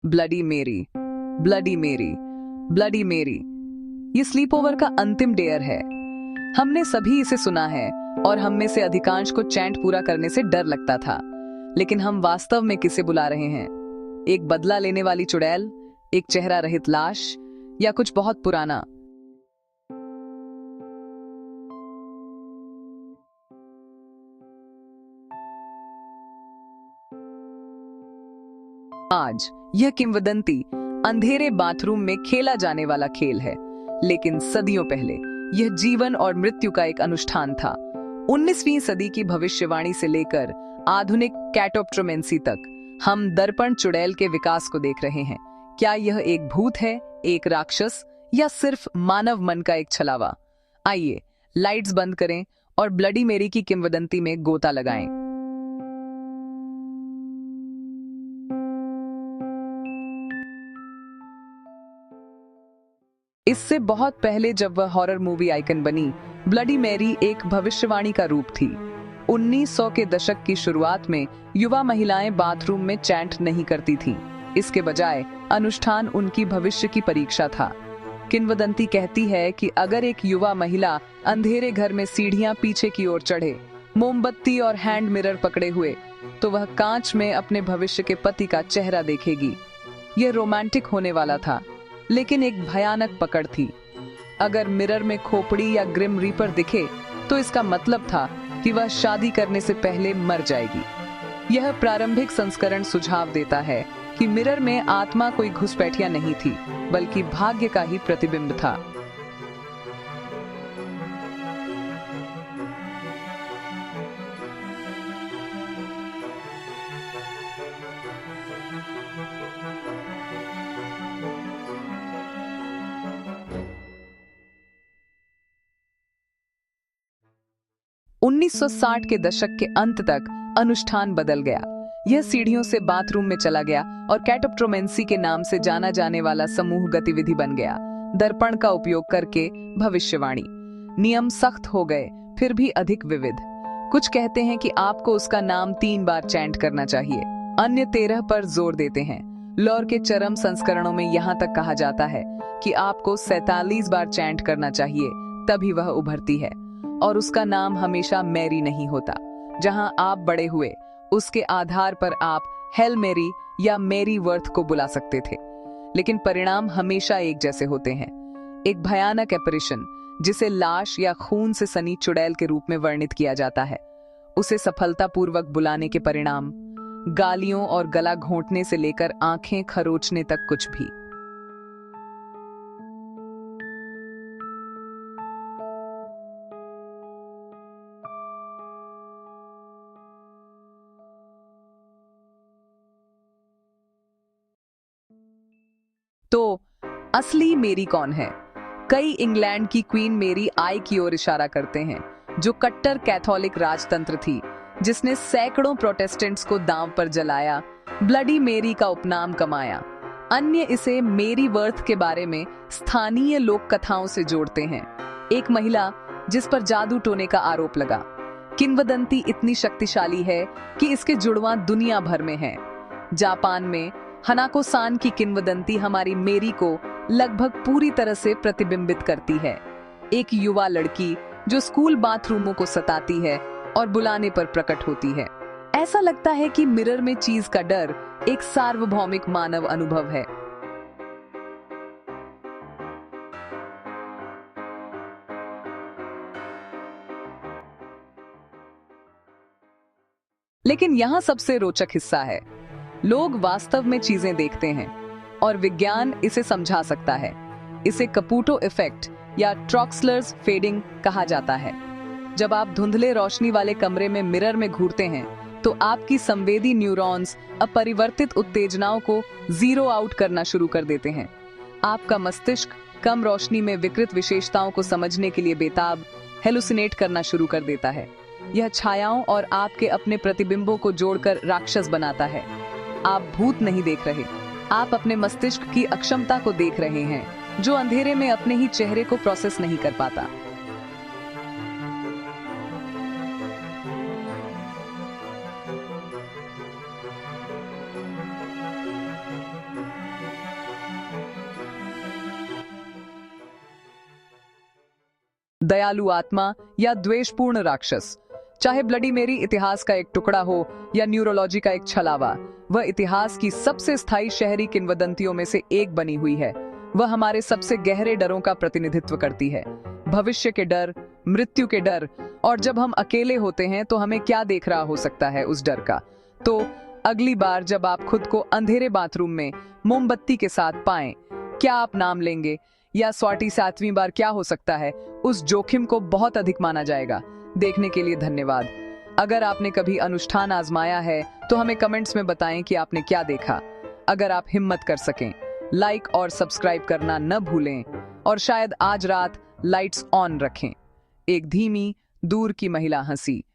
Bloody मेरी, bloody मेरी, bloody मेरी। ये स्लीप ओवर का अंतिम डेयर है। हमने सभी इसे सुना है और हम में से अधिकांश को चैंट पूरा करने से डर लगता था। लेकिन हम वास्तव में किसे बुला रहे हैं? एक बदला लेने वाली चुड़ैल, एक चेहरा रहित लाश, या कुछ बहुत पुराना? आज यह किंवदंती अंधेरे बाथरूम में खेला जाने वाला खेल है, लेकिन सदियों पहले यह जीवन और मृत्यु का एक अनुष्ठान था। 19वीं सदी की भविष्यवाणी से लेकर आधुनिक कैटोप्ट्रोमेंसी तक हम दर्पण चुड़ैल के विकास को देख रहे हैं। क्या यह एक भूत है, एक राक्षस, या सिर्फ मानव मन का एक छलावा? आइए लाइट्स बंद करें और ब्लडी मेरी की किंवदंती में गोता लगाएं। इससे बहुत पहले जब वह हॉरर मूवी आइकन बनी, ब्लडी मैरी एक भविष्यवाणी का रूप थी। 1900 के दशक की शुरुआत में युवा महिलाएं बाथरूम में चैंट नहीं करती थीं। इसके बजाय अनुष्ठान उनकी भविष्य की परीक्षा था। किंवदंती कहती है कि अगर एक युवा महिला अंधेरे घर में सीढ़ियां पीछे की ओर चढ़े, मोमबत्ती और हैंड मिरर पकड़े हुए, तो वह कांच में अपने भविष्य के पति का चेहरा देखेगी। यह रोमांटिक होने वाला था, लेकिन एक भयानक पकड़ थी। अगर मिरर में खोपड़ी या ग्रिम रीपर दिखे, तो इसका मतलब था कि वह शादी करने से पहले मर जाएगी। यह प्रारंभिक संस्करण सुझाव देता है कि मिरर में आत्मा कोई घुसपैठिया नहीं थी, बल्कि भाग्य का ही प्रतिबिंब था। उन्नीस 1960 के दशक के अंत तक अनुष्ठान बदल गया। यह सीढ़ियों से बाथरूम में चला गया और कैटोप्ट्रोमेंसी के नाम से जाना जाने वाला समूह गतिविधि बन गया। दर्पण का उपयोग करके भविष्यवाणी। नियम सख्त हो गए, फिर भी अधिक विविध। कुछ कहते हैं कि आपको उसका नाम 3 बार चैंट करना चाहिए, अन्य 13 पर जोर देते हैं। लॉर के चरम संस्करणों में यहाँ तक कहा जाता है कि आपको 47 बार चैंट करना चाहिए, तभी वह उभरती है। और उसका नाम हमेशा मैरी नहीं होता। जहां आप बड़े हुए, उसके आधार पर आप हेल मैरी या मैरी वर्थ को बुला सकते थे, लेकिन परिणाम हमेशा एक जैसे होते हैं। एक भयानक एपरिशन, जिसे लाश या खून से सनी चुड़ैल के रूप में वर्णित किया जाता है, उसे सफलतापूर्वक बुलाने के परिणाम गालियों और गला घोंटने से लेकर आंखें खरोचने तक कुछ भी। तो असली मेरी कौन है? कई इंग्लैंड की क्वीन मेरी आई की ओर इशारा करते हैं, जो कट्टर कैथोलिक राजतंत्र थी, जिसने सैकड़ों प्रोटेस्टेंट्स को दांव पर जलाया, ब्लडी मेरी का उपनाम कमाया। अन्य इसे मेरी वर्थ के बारे में स्थानीय लोक कथाओं से जोड़ते हैं। एक महिला जिस पर जादू टोने का आरोप लगा। किंवदंती इतनी शक्तिशाली है कि इसके जुड़वां दुनिया भर में हैं। जापान में हनाको सान की किंवदंती हमारी मेरी को लगभग पूरी तरह से प्रतिबिंबित करती है। एक युवा लड़की जो स्कूल बाथरूमों को सताती है और बुलाने पर प्रकट होती है। ऐसा लगता है कि मिरर में चीज का डर एक सार्वभौमिक मानव अनुभव है। लेकिन यहाँ सबसे रोचक हिस्सा है। लोग वास्तव में चीजें देखते हैं और विज्ञान इसे समझा सकता है। इसे कपूटो इफेक्ट या ट्रॉक्सलर्स फेडिंग कहा जाता है। जब आप धुंधले रोशनी वाले कमरे में मिरर में घूरते हैं, तो आपकी संवेदी न्यूरॉन्स अपरिवर्तित उत्तेजनाओं को जीरो आउट करना शुरू कर देते हैं। आपका मस्तिष्क कम रोशनी में विकृत विशेषताओं को समझने के लिए बेताब हेलुसिनेट करना शुरू कर देता है। यह छायाओं और आपके अपने प्रतिबिंबों को जोड़कर राक्षस बनाता है। आप भूत नहीं देख रहे, आप अपने मस्तिष्क की अक्षमता को देख रहे हैं, जो अंधेरे में अपने ही चेहरे को प्रोसेस नहीं कर पाता। दयालु आत्मा या द्वेषपूर्ण राक्षस। चाहे ब्लडी मेरी इतिहास का एक टुकड़ा हो या न्यूरोलॉजी का एक छलावा, वह इतिहास की सबसे स्थायी शहरी किंवदंतियों में से एक बनी हुई है। वह हमारे सबसे गहरे डरों का प्रतिनिधित्व करती है, भविष्य के डर, मृत्यु के डर, और जब हम अकेले होते हैं तो हमें क्या देख रहा हो सकता है उस डर का। तो अगली बार जब आप खुद को अंधेरे बाथरूम में मोमबत्ती के साथ पाएं, क्या आप नाम लेंगे, या स्वाटी 7वीं बार क्या हो सकता है, उस जोखिम को बहुत अधिक माना जाएगा। देखने के लिए धन्यवाद। अगर आपने कभी अनुष्ठान आजमाया है तो हमें कमेंट्स में बताएं कि आपने क्या देखा। अगर आप हिम्मत कर सकें, लाइक और सब्सक्राइब करना न भूलें, और शायद आज रात लाइट्स ऑन रखें। एक धीमी, दूर की महिला हंसी।